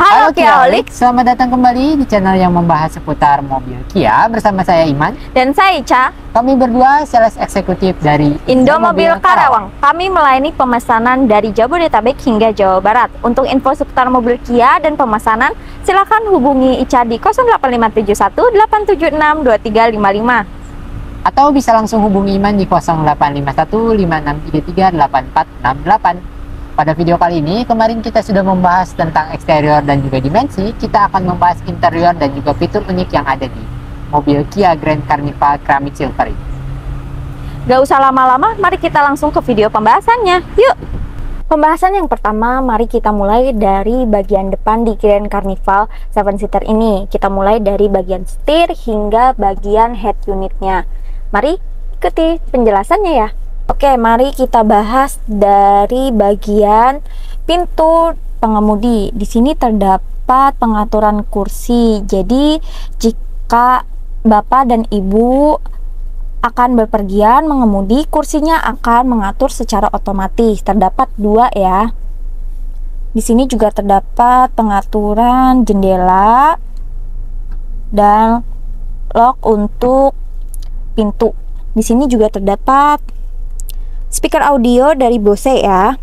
Halo Kiaolik, selamat datang kembali di channel yang membahas seputar mobil Kia bersama saya Iman dan saya Ica. Kami berdua sales eksekutif dari Indomobil Karawang. Kami melayani pemesanan dari Jabodetabek hingga Jawa Barat. Untuk info seputar mobil Kia dan pemesanan, silakan hubungi Ica di 08571 876 2355. Atau bisa langsung hubungi Iman di 0851 5633 8468. Pada video kali ini, kemarin kita sudah membahas tentang eksterior dan juga dimensi. Kita akan membahas interior dan juga fitur unik yang ada di mobil Kia Grand Carnival Keramik Silver ini. Gak usah lama-lama, mari kita langsung ke video pembahasannya. Yuk! Pembahasan yang pertama, mari kita mulai dari bagian depan di Grand Carnival 7-seater ini. Kita mulai dari bagian setir hingga bagian head unitnya. Mari ikuti penjelasannya ya. Oke, mari kita bahas dari bagian pintu pengemudi. Di sini terdapat pengaturan kursi. Jadi, jika Bapak dan Ibu akan berpergian mengemudi, kursinya akan mengatur secara otomatis. Terdapat dua ya. Di sini juga terdapat pengaturan jendela dan lock untuk pintu. Di sini juga terdapat speaker audio dari Bose ya.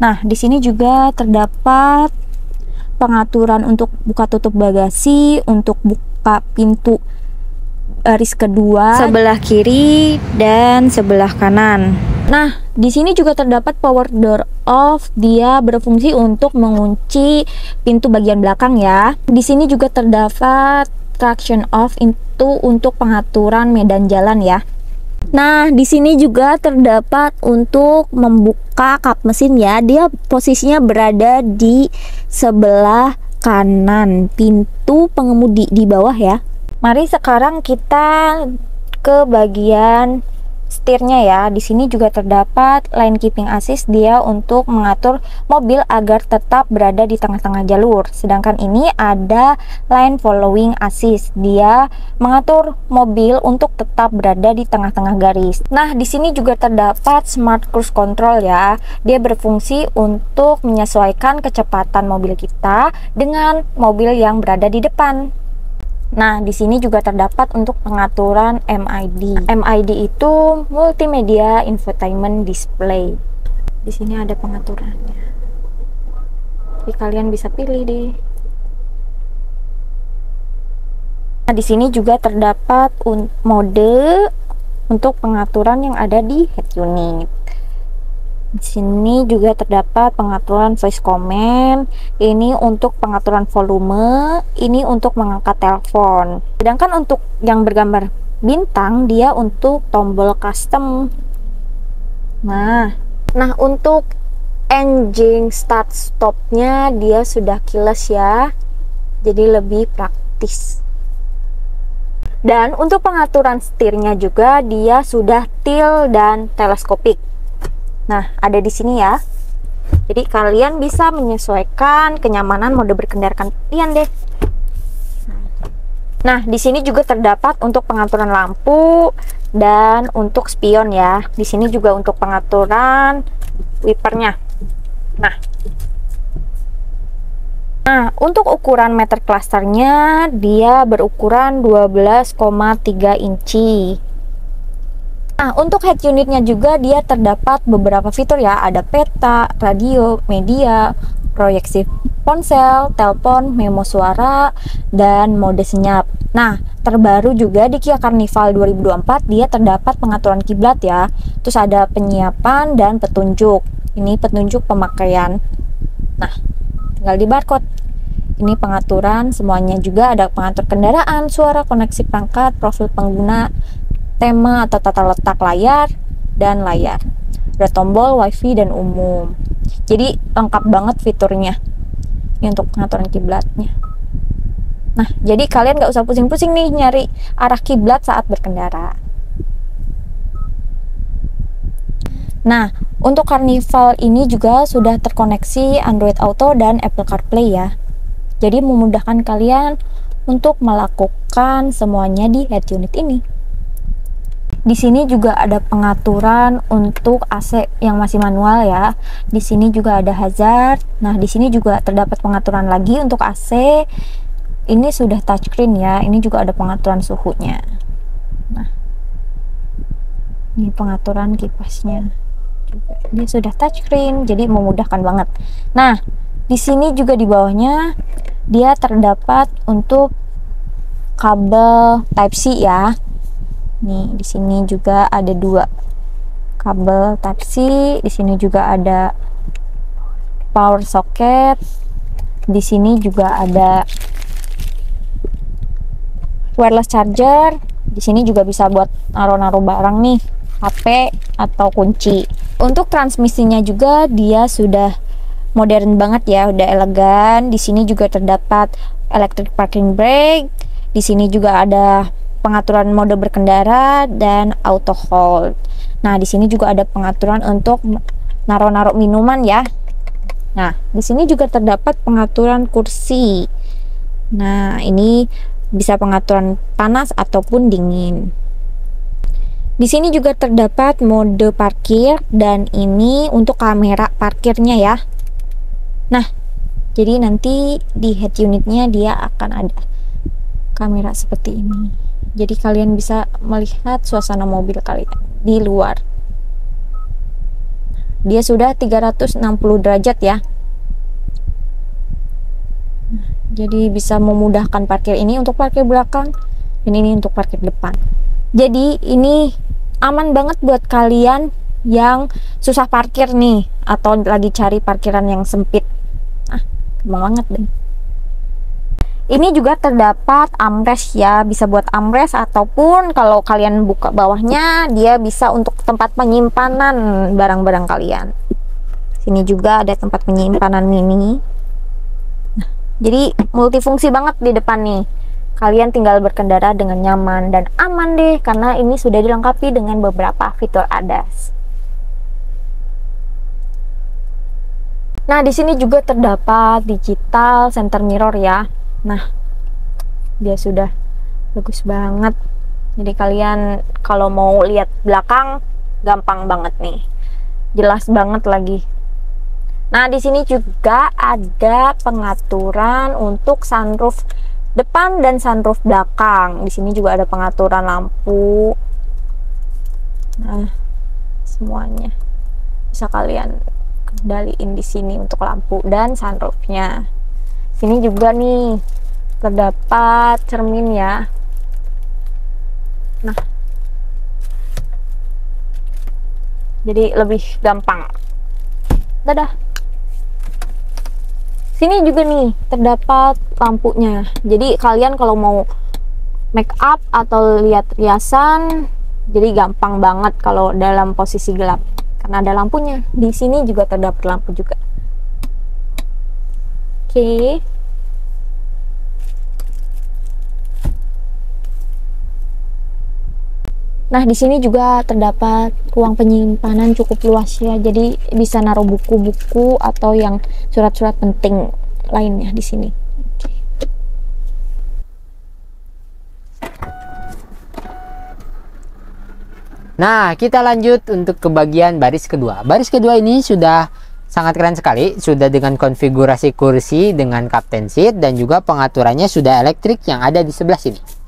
Nah, di sini juga terdapat pengaturan untuk buka tutup bagasi, untuk buka pintu baris kedua, sebelah kiri dan sebelah kanan. Nah, di sini juga terdapat power door off, dia berfungsi untuk mengunci pintu bagian belakang ya. Di sini juga terdapat traction off, itu untuk pengaturan medan jalan ya. Nah, di sini juga terdapat untuk membuka kap mesin ya. Dia posisinya berada di sebelah kanan pintu pengemudi di bawah ya. Mari sekarang kita ke bagian setirnya ya. Di sini juga terdapat lane keeping assist, dia untuk mengatur mobil agar tetap berada di tengah-tengah jalur. Sedangkan ini ada lane following assist, dia mengatur mobil untuk tetap berada di tengah-tengah garis. Nah, di sini juga terdapat smart cruise control ya. Dia berfungsi untuk menyesuaikan kecepatan mobil kita dengan mobil yang berada di depan. Nah, di sini juga terdapat untuk pengaturan MID. MID itu multimedia infotainment display. Di sini ada pengaturannya. Jadi kalian bisa pilih deh. Nah, di sini juga terdapat mode untuk pengaturan yang ada di head unit. Di sini juga terdapat pengaturan voice command, ini untuk pengaturan volume, ini untuk mengangkat telepon. Sedangkan untuk yang bergambar bintang, dia untuk tombol custom. Nah untuk engine start stopnya dia sudah keyless ya, jadi lebih praktis. Dan untuk pengaturan setirnya juga dia sudah tilt dan teleskopik. Nah, ada di sini ya. Jadi kalian bisa menyesuaikan kenyamanan mode berkendara kalian deh. Nah, di sini juga terdapat untuk pengaturan lampu dan untuk spion ya. Di sini juga untuk pengaturan wipernya. Nah, untuk ukuran meter klasternya dia berukuran 12,3 inci. Nah, untuk head unitnya juga dia terdapat beberapa fitur ya, ada peta, radio, media, proyeksi ponsel, telepon, memo suara, dan mode senyap. Nah, terbaru juga di Kia Carnival 2024 dia terdapat pengaturan kiblat ya. Terus ada penyiapan dan petunjuk. Ini petunjuk pemakaian. Nah, tinggal di barcode. Ini pengaturan semuanya, juga ada pengatur kendaraan, suara, koneksi perangkat, profil pengguna, tema atau tata letak layar dan layar. Ada tombol wifi dan umum. Jadi lengkap banget fiturnya. Ini untuk pengaturan kiblatnya. Nah, jadi kalian nggak usah pusing-pusing nih nyari arah kiblat saat berkendara. Nah, untuk Carnival ini juga sudah terkoneksi Android Auto dan Apple CarPlay ya. Jadi memudahkan kalian untuk melakukan semuanya di head unit ini. Di sini juga ada pengaturan untuk AC yang masih manual ya. Di sini juga ada hazard. Nah, di sini juga terdapat pengaturan lagi untuk AC. Ini sudah touchscreen ya. Ini juga ada pengaturan suhunya. Nah, ini pengaturan kipasnya juga. Dia sudah touchscreen, jadi memudahkan banget. Nah, di sini juga di bawahnya dia terdapat untuk kabel Type C ya. Nih, di sini juga ada 2 kabel Type C. Di sini juga ada power socket. Di sini juga ada wireless charger. Di sini juga bisa buat naruh-naruh barang nih, HP atau kunci. Untuk transmisinya juga dia sudah modern banget ya, udah elegan. Di sini juga terdapat electric parking brake. Di sini juga ada pengaturan mode berkendara dan auto hold. Nah, di sini juga ada pengaturan untuk naruh-naruh minuman ya. Nah, di sini juga terdapat pengaturan kursi. Nah, ini bisa pengaturan panas ataupun dingin. Di sini juga terdapat mode parkir dan ini untuk kamera parkirnya ya. Nah, jadi nanti di head unitnya dia akan ada kamera seperti ini. Jadi kalian bisa melihat suasana mobil kalian di luar. Dia sudah 360 derajat ya. Jadi bisa memudahkan parkir ini untuk parkir belakang dan ini untuk parkir depan. Jadi ini aman banget buat kalian yang susah parkir nih atau lagi cari parkiran yang sempit. Gampang banget deh. Ini juga terdapat armrest ya, bisa buat armrest ataupun kalau kalian buka bawahnya dia bisa untuk tempat penyimpanan barang-barang kalian. Sini juga ada tempat penyimpanan mini. Nah, jadi multifungsi banget di depan nih. Kalian tinggal berkendara dengan nyaman dan aman deh karena ini sudah dilengkapi dengan beberapa fitur ADAS. Nah, di sini juga terdapat digital center mirror ya. Nah, dia sudah bagus banget. Jadi kalian kalau mau lihat belakang gampang banget nih. Jelas banget lagi. Nah, di sini juga ada pengaturan untuk sunroof depan dan sunroof belakang. Di sini juga ada pengaturan lampu. Nah, semuanya bisa kalian kendaliin di sini untuk lampu dan sunroofnya. Sini juga nih terdapat cermin ya. Nah, jadi lebih gampang. Dadah. Sini juga nih terdapat lampunya. Jadi kalian kalau mau make up atau lihat riasan, jadi gampang banget kalau dalam posisi gelap karena ada lampunya. Di sini juga terdapat lampu juga. Oke. Nah, di sini juga terdapat ruang penyimpanan cukup luas ya. Jadi bisa naruh buku-buku atau yang surat-surat penting lainnya di sini. Oke. Nah, kita lanjut untuk ke bagian baris kedua. Baris kedua ini sudah sangat keren sekali, sudah dengan konfigurasi kursi dengan captain seat dan juga pengaturannya sudah elektrik yang ada di sebelah sini.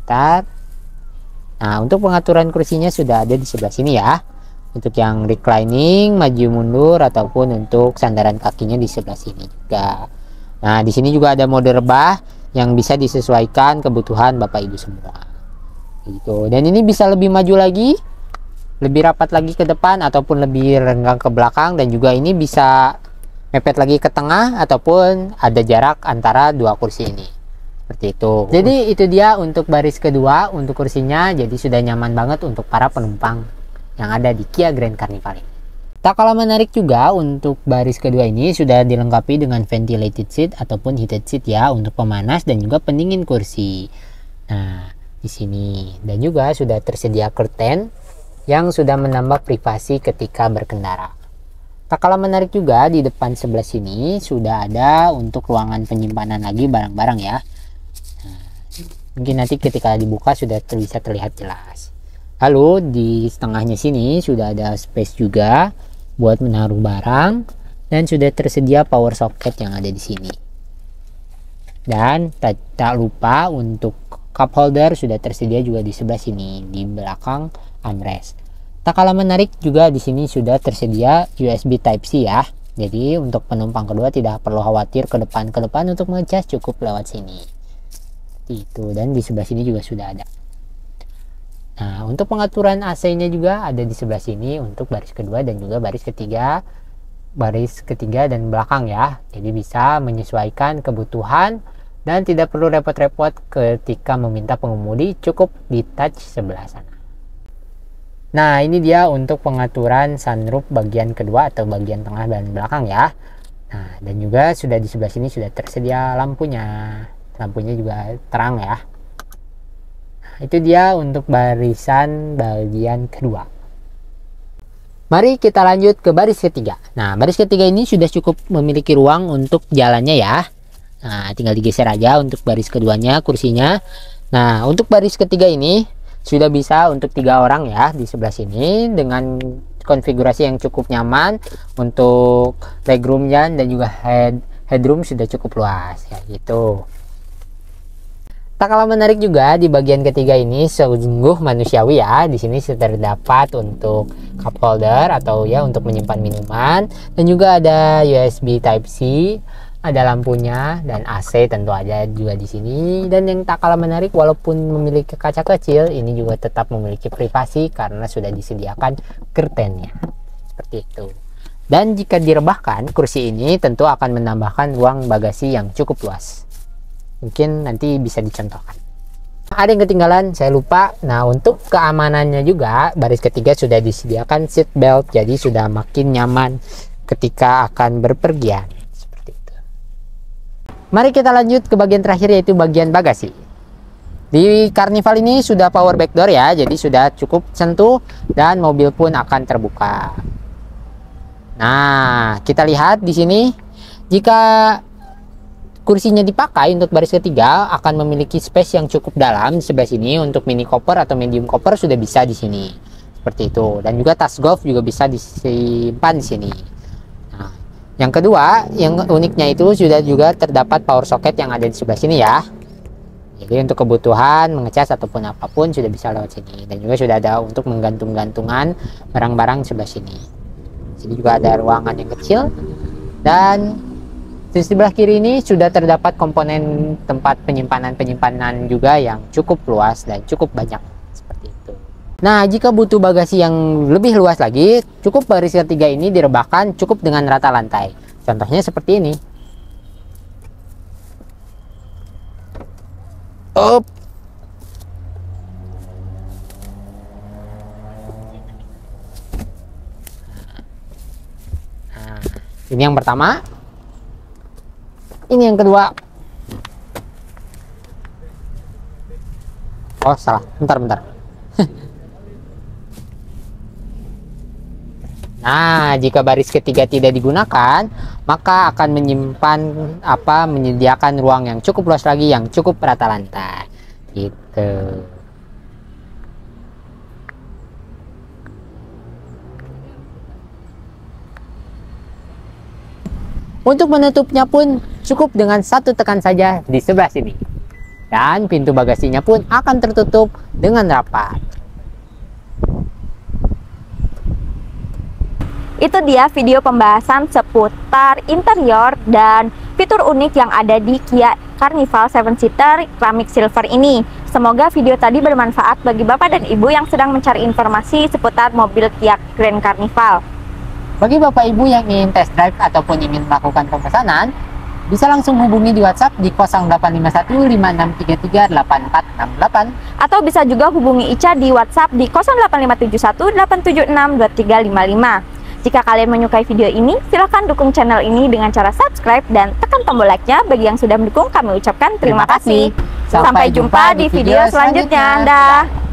Nah, untuk pengaturan kursinya sudah ada di sebelah sini ya. Untuk yang reclining, maju mundur ataupun untuk sandaran kakinya di sebelah sini juga. Nah, di sini juga ada mode rebah yang bisa disesuaikan kebutuhan Bapak Ibu semua. Gitu. Dan ini bisa lebih maju lagi, lebih rapat lagi ke depan ataupun lebih renggang ke belakang, dan juga ini bisa mepet lagi ke tengah ataupun ada jarak antara dua kursi ini. Seperti itu. Jadi itu dia untuk baris kedua untuk kursinya. Jadi sudah nyaman banget untuk para penumpang yang ada di Kia Grand Carnival ini. Tak kalah menarik juga untuk baris kedua ini sudah dilengkapi dengan ventilated seat ataupun heated seat ya, untuk pemanas dan juga pendingin kursi. Nah, di sini dan juga sudah tersedia curtain yang sudah menambah privasi ketika berkendara. Tak kalah menarik juga di depan sebelah sini sudah ada untuk ruangan penyimpanan lagi barang-barang ya. Nah, Mungkin nanti ketika dibuka sudah bisa terlihat jelas. Lalu di setengahnya sini sudah ada space juga buat menaruh barang, dan sudah tersedia power socket yang ada di sini. Dan tak lupa untuk cup holder sudah tersedia juga di sebelah sini di belakang armrest. Tak kalah menarik juga di sini sudah tersedia USB Type C ya. Jadi untuk penumpang kedua tidak perlu khawatir ke depan untuk ngecas, cukup lewat sini. Itu, dan di sebelah sini juga sudah ada. Nah, untuk pengaturan AC-nya juga ada di sebelah sini untuk baris kedua dan juga baris ketiga dan belakang ya. Jadi bisa menyesuaikan kebutuhan dan tidak perlu repot-repot ketika meminta pengemudi, cukup di touch sebelah sana. Nah, ini dia untuk pengaturan sunroof bagian kedua atau bagian tengah dan belakang ya. Nah, dan juga sudah di sebelah sini sudah tersedia lampunya. Lampunya juga terang ya. Nah, itu dia untuk barisan bagian kedua. Mari kita lanjut ke baris ketiga. Nah, baris ketiga ini sudah cukup memiliki ruang untuk jalannya ya. Nah, tinggal digeser aja untuk baris keduanya kursinya. Nah, untuk baris ketiga ini sudah bisa untuk 3 orang ya di sebelah sini dengan konfigurasi yang cukup nyaman. Untuk legroomnya dan juga headroom sudah cukup luas ya gitu. Tak kalah menarik juga di bagian ketiga ini sungguh manusiawi ya. Di sini terdapat untuk cup holder atau ya untuk menyimpan minuman, dan juga ada USB Type C, ada lampunya dan AC tentu aja juga di sini. Dan yang tak kalah menarik, walaupun memiliki kaca kecil, ini juga tetap memiliki privasi karena sudah disediakan curtainnya seperti itu. Dan jika direbahkan, kursi ini tentu akan menambahkan ruang bagasi yang cukup luas. Mungkin nanti bisa dicontohkan. Ada yang ketinggalan, saya lupa. Nah, untuk keamanannya juga baris ketiga sudah disediakan seat belt, jadi sudah makin nyaman ketika akan berpergian seperti itu. Mari kita lanjut ke bagian terakhir, yaitu bagian bagasi. Di Carnival ini sudah power back door ya, jadi sudah cukup sentuh dan mobil pun akan terbuka. Nah, kita lihat di sini, jika kursinya dipakai untuk baris ketiga akan memiliki space yang cukup dalam di sebelah sini. Untuk mini koper atau medium koper sudah bisa di sini seperti itu, dan juga tas golf juga bisa disimpan di sini. Nah, yang kedua, yang uniknya itu sudah juga terdapat power socket yang ada di sebelah sini ya. Jadi untuk kebutuhan mengecas ataupun apapun sudah bisa lewat sini, dan juga sudah ada untuk menggantung-gantungan barang-barang sebelah sini. Sini juga ada ruangan yang kecil, dan di sebelah kiri ini sudah terdapat komponen tempat penyimpanan juga yang cukup luas dan cukup banyak seperti itu. Nah, jika butuh bagasi yang lebih luas lagi, cukup baris ketiga ini direbahkan cukup dengan rata lantai. Contohnya seperti ini. Nah, ini yang pertama. Ini yang kedua. Oh, salah. Bentar. Nah, jika baris ketiga tidak digunakan, maka akan menyediakan ruang yang cukup luas lagi, yang cukup rata lantai. Gitu. Untuk menutupnya pun cukup dengan satu tekan saja di sebelah sini. Dan pintu bagasinya pun akan tertutup dengan rapat. Itu dia video pembahasan seputar interior dan fitur unik yang ada di Kia Carnival 7-seater keramik silver ini. Semoga video tadi bermanfaat bagi Bapak dan Ibu yang sedang mencari informasi seputar mobil Kia Grand Carnival. Bagi Bapak Ibu yang ingin test drive ataupun ingin melakukan pemesanan, bisa langsung hubungi di WhatsApp di 085156338468, atau bisa juga hubungi Ica di WhatsApp di 085718762355. Jika kalian menyukai video ini, silahkan dukung channel ini dengan cara subscribe dan tekan tombol like-nya. Bagi yang sudah mendukung, kami ucapkan terima kasih. Sampai jumpa di video selanjutnya. Dah.